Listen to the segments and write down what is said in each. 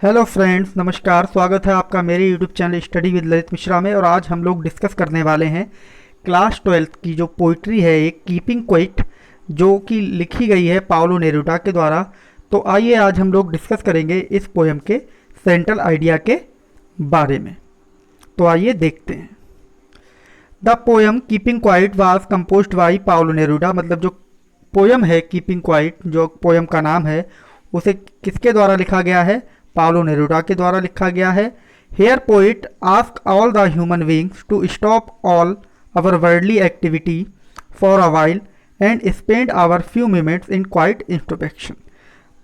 Hello friends, नमस्कार। स्वागत है आपका मेरे YouTube channel study with Lalit Mishra में। और आज हम लोग डिस्कस करने वाले हैं क्लास 12th की जो पोइट्री है, एक कीपिंग क्वाइट, जो कि लिखी गई है पाउलो नेरूदा के द्वारा। तो आइए आज हम लोग डिस्कस करेंगे इस पोएम के सेंट्रल आइडिया के बारे में। तो आइए देखते हैं। The poem keeping quiet was composed by Paulo Neruda. मतलब जो पोएम है कीपिंग क्वाइट, जो पोएम का नाम है, उसे किसके द्वारा लिखा गया है? पाउलो नेरूदा के द्वारा लिखा गया है। Here poet ask all the human beings to stop all our worldly activity for a while and spend our few minutes in quiet introspection.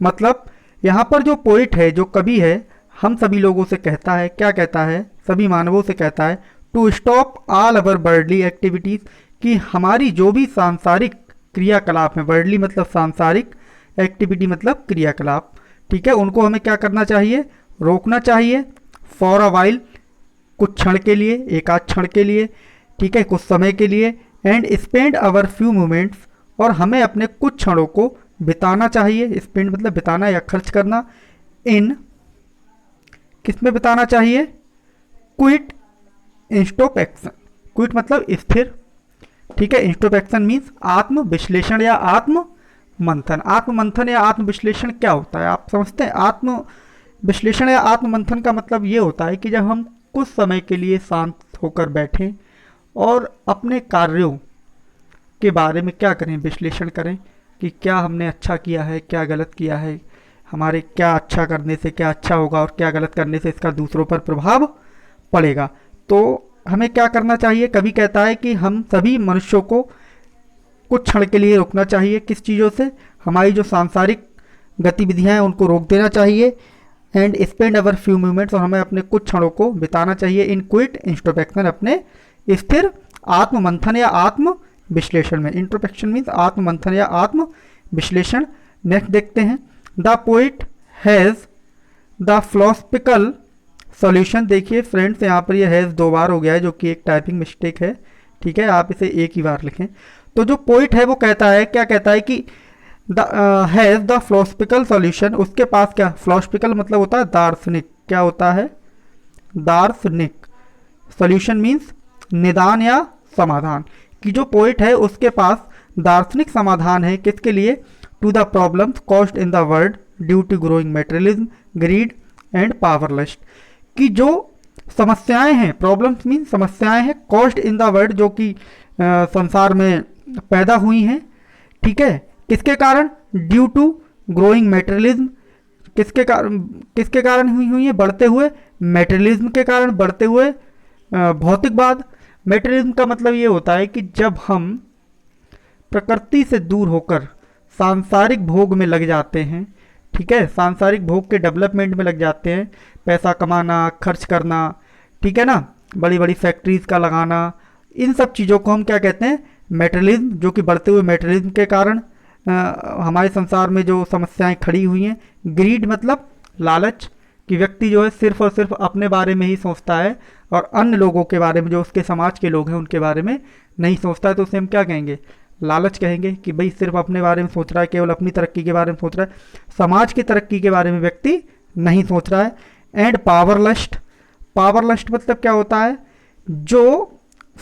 मतलब यहाँ पर जो पोइट है, जो कवि है, हम सभी लोगों से कहता है, क्या कहता है? सभी मानवों से कहता है to stop all our worldly activities, कि हमारी जो भी सांसारिक क्रियाकलाप है, वर्ल्डली मतलब सांसारिक, एक्टिविटी मतलब क्रियाकलाप, ठीक है, उनको हमें क्या करना चाहिए? रोकना चाहिए। फॉर अ वाइल, कुछ क्षण के लिए, एक आध क्षण के लिए, ठीक है, कुछ समय के लिए। And spend our few moments, और हमें अपने कुछ क्षणों को बिताना चाहिए। स्पेंड मतलब बिताना या खर्च करना। इन किस में बिताना चाहिए? Quit introspection. क्विट मतलब स्थिर, ठीक है। इंट्रोस्पेक्शन मीन्स आत्म विश्लेषण या आत्म मंथन। आत्म मंथन या आत्म विश्लेषण क्या होता है, आप समझते हैं? आत्म विश्लेषण या आत्म मंथन का मतलब ये होता है कि जब हम कुछ समय के लिए शांत होकर बैठें और अपने कार्यों के बारे में क्या करें? विश्लेषण करें कि क्या हमने अच्छा किया है, क्या गलत किया है, हमारे क्या अच्छा करने से क्या अच्छा होगा और क्या गलत करने से इसका दूसरों पर प्रभाव पड़ेगा। तो हमें क्या करना चाहिए? कवि कहता है कि हम सभी मनुष्यों को कुछ क्षण के लिए रोकना चाहिए। किस चीज़ों से? हमारी जो सांसारिक गतिविधियां हैं उनको रोक देना चाहिए। And spend our few moments, और हमें अपने कुछ क्षणों को बिताना चाहिए इन क्विट इंट्रोस्पेक्शन, अपने स्थिर आत्म मंथन या आत्म विश्लेषण में। इंट्रोस्पेक्शन मीन्स आत्म मंथन या आत्म विश्लेषण। नेक्स्ट देखते हैं। The poet has the philosophical solution. देखिए फ्रेंड्स, यहाँ पर यह हैज़ दो बार हो गया है, जो कि एक टाइपिंग मिस्टेक है, ठीक है, आप इसे एक ही बार लिखें। तो जो पोइट है वो कहता है, क्या कहता है कि हैज़ द फिलोसफिकल सॉल्यूशन। उसके पास क्या? फिलोसफिकल मतलब होता है दार्शनिक। क्या होता है? दार्शनिक। सॉल्यूशन मीन्स निदान या समाधान। कि जो पोइट है उसके पास दार्शनिक समाधान है। किसके लिए? To the problems caused in the world due to growing materialism, greed and power lust. कि जो समस्याएं हैं, प्रॉब्लम्स मीन्स समस्याएं हैं, कॉज्ड इन द वर्ल्ड, जो कि संसार में पैदा हुई हैं, ठीक है, किसके कारण? Due to growing materialism. किसके कारण हुई है? बढ़ते हुए मेटेरियलिज्म के कारण, बढ़ते हुए भौतिकवाद। मेटेरियलिज्म का मतलब ये होता है कि जब हम प्रकृति से दूर होकर सांसारिक भोग में लग जाते हैं, ठीक है, सांसारिक भोग के डेवलपमेंट में लग जाते हैं, पैसा कमाना, खर्च करना, ठीक है ना, बड़ी बड़ी फैक्ट्रीज का लगाना, इन सब चीज़ों को हम क्या कहते हैं? मेटेरियलिज्म। जो कि बढ़ते हुए मेटेरियलिज्म के कारण हमारे संसार में जो समस्याएं खड़ी हुई हैं। ग्रीड मतलब लालच, कि व्यक्ति जो है सिर्फ और सिर्फ अपने बारे में ही सोचता है और अन्य लोगों के बारे में, जो उसके समाज के लोग हैं, उनके बारे में नहीं सोचता है। तो उसे हम क्या कहेंगे? लालच कहेंगे, कि भाई सिर्फ अपने बारे में सोच रहा है, केवल अपनी तरक्की के बारे में सोच रहा है, समाज की तरक्की के बारे में व्यक्ति नहीं सोच रहा है। एंड पावरलस्ट। पावरलस्ट मतलब क्या होता है? जो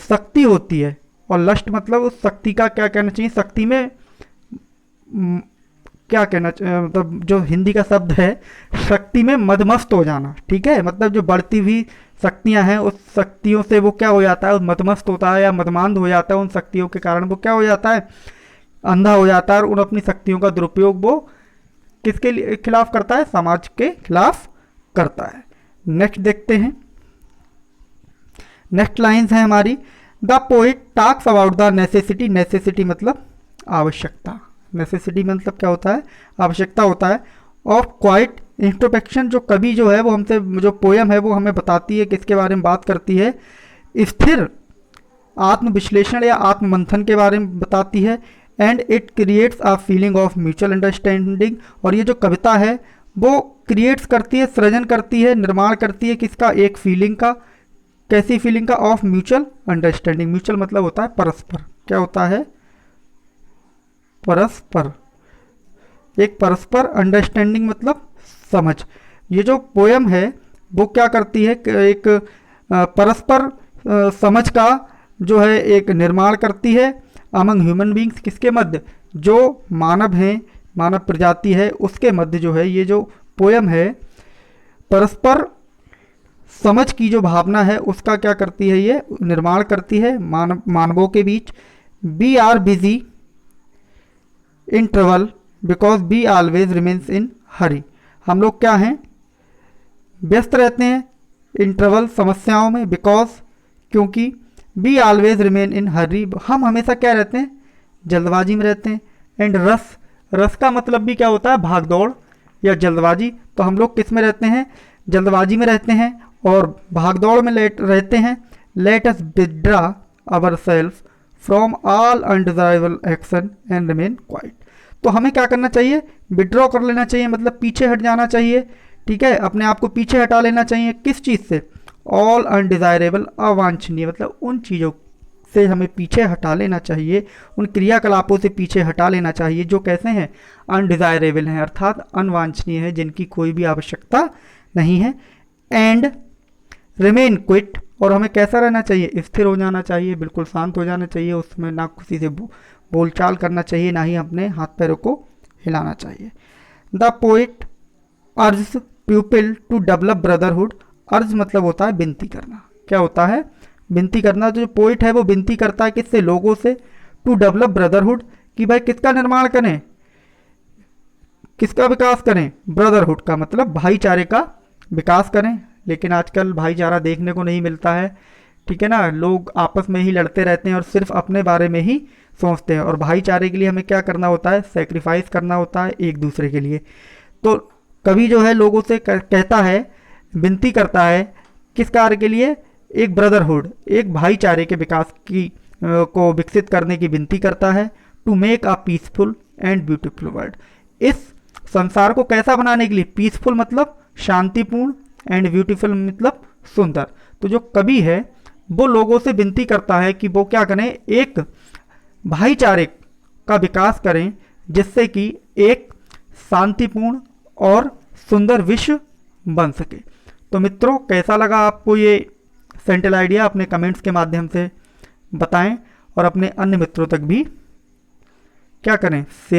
शक्ति होती है, और लस्ट मतलब उस शक्ति का क्या कहना चाहिए? शक्ति में क्या कहना मतलब जो हिंदी का शब्द है, शक्ति में मदमस्त हो जाना, ठीक है। मतलब जो बढ़ती हुई शक्तियां हैं, उस शक्तियों से वो क्या हो जाता है? मदमस्त होता है या मदमांद हो जाता है। उन शक्तियों के कारण वो क्या हो जाता है? अंधा हो जाता है। और उन अपनी शक्तियों का दुरुपयोग वो किसके लिए खिलाफ करता है? समाज के खिलाफ करता है। नेक्स्ट देखते हैं। नेक्स्ट लाइन्स है हमारी। The poet talks about the necessity. Necessity मतलब आवश्यकता। नेसेसिटी मतलब क्या होता है? आवश्यकता होता है। Of quite introspection. जो कवि जो है वो हमसे, जो पोयम है वो हमें बताती है, किसके बारे में बात करती है? स्थिर आत्म विश्लेषण या आत्म मंथन के बारे में बताती है। And it creates a feeling of mutual understanding. और ये जो कविता है वो क्रिएट्स करती है, सृजन करती है, निर्माण करती है किसका? एक फीलिंग का। कैसी फीलिंग का? Of mutual understanding. म्यूचुअल मतलब होता है परस्पर। क्या होता है? परस्पर। एक परस्पर, अंडरस्टैंडिंग मतलब समझ। ये जो पोयम है वो क्या करती है, एक परस्पर समझ का जो है एक निर्माण करती है अमंग ह्यूमन बींग्स, किसके मध्य, जो मानव हैं, मानव प्रजाति है उसके मध्य जो है ये जो पोयम है परस्पर समझ की जो भावना है उसका क्या करती है, ये निर्माण करती है मानवों के बीच। We are busy in travel because we always remains in hurry. हम लोग क्या हैं, व्यस्त रहते हैं इन ट्रेवल समस्याओं में, बिकॉज क्योंकि we always remain in hurry, हम हमेशा क्या रहते हैं, जल्दबाजी में रहते हैं। एंड रस का मतलब भी क्या होता है, भागदौड़ या जल्दबाजी। तो हम लोग किस में रहते हैं, जल्दबाजी में रहते हैं और भागदौड़ में रहते हैं। Let us withdraw our self from all undesirable action and remain quiet. तो हमें क्या करना चाहिए, विड्रॉ कर लेना चाहिए, मतलब पीछे हट जाना चाहिए, ठीक है, अपने आप को पीछे हटा लेना चाहिए। किस चीज़ से, ऑल अनडिजायरेबल, अवांछनीय, मतलब उन चीज़ों से हमें पीछे हटा लेना चाहिए, उन क्रियाकलापों से पीछे हटा लेना चाहिए जो कैसे हैं, अनडिजायरेबल हैं, अर्थात अनवांछनीय है, जिनकी कोई भी आवश्यकता नहीं है। एंड रिमेन क्विट, और हमें कैसा रहना चाहिए, स्थिर हो जाना चाहिए, बिल्कुल शांत हो जाना चाहिए, उसमें ना किसी से बोलचाल करना चाहिए, ना ही अपने हाथ पैरों को हिलाना चाहिए। The poet urge people to develop brotherhood. Urge मतलब होता है विनती करना, क्या होता है, विनती करना। तो जो पोइट है वो विनती करता है किससे, लोगों से, टू डेवलप ब्रदरहुड, कि भाई किसका निर्माण करें, किसका विकास करें, ब्रदरहुड का मतलब भाईचारे का विकास करें। लेकिन आजकल भाईचारा देखने को नहीं मिलता है, ठीक है ना, लोग आपस में ही लड़ते रहते हैं और सिर्फ अपने बारे में ही सोचते हैं। और भाईचारे के लिए हमें क्या करना होता है, सेक्रीफाइस करना होता है एक दूसरे के लिए। तो कवि जो है लोगों से कहता है, विनती करता है, किस कार्य के लिए, एक ब्रदरहुड, एक भाईचारे के विकास की को विकसित करने की विनती करता है। To make a peaceful and beautiful world, इस संसार को कैसा बनाने के लिए, पीसफुल मतलब शांतिपूर्ण, एंड ब्यूटीफुल मतलब सुंदर। तो जो कवि है वो लोगों से विनती करता है कि वो क्या करें, एक भाईचारे का विकास करें, जिससे कि एक शांतिपूर्ण और सुंदर विश्व बन सके। तो मित्रों, कैसा लगा आपको ये सेंट्रल आइडिया, अपने कमेंट्स के माध्यम से बताएं और अपने अन्य मित्रों तक भी क्या करें, शेयर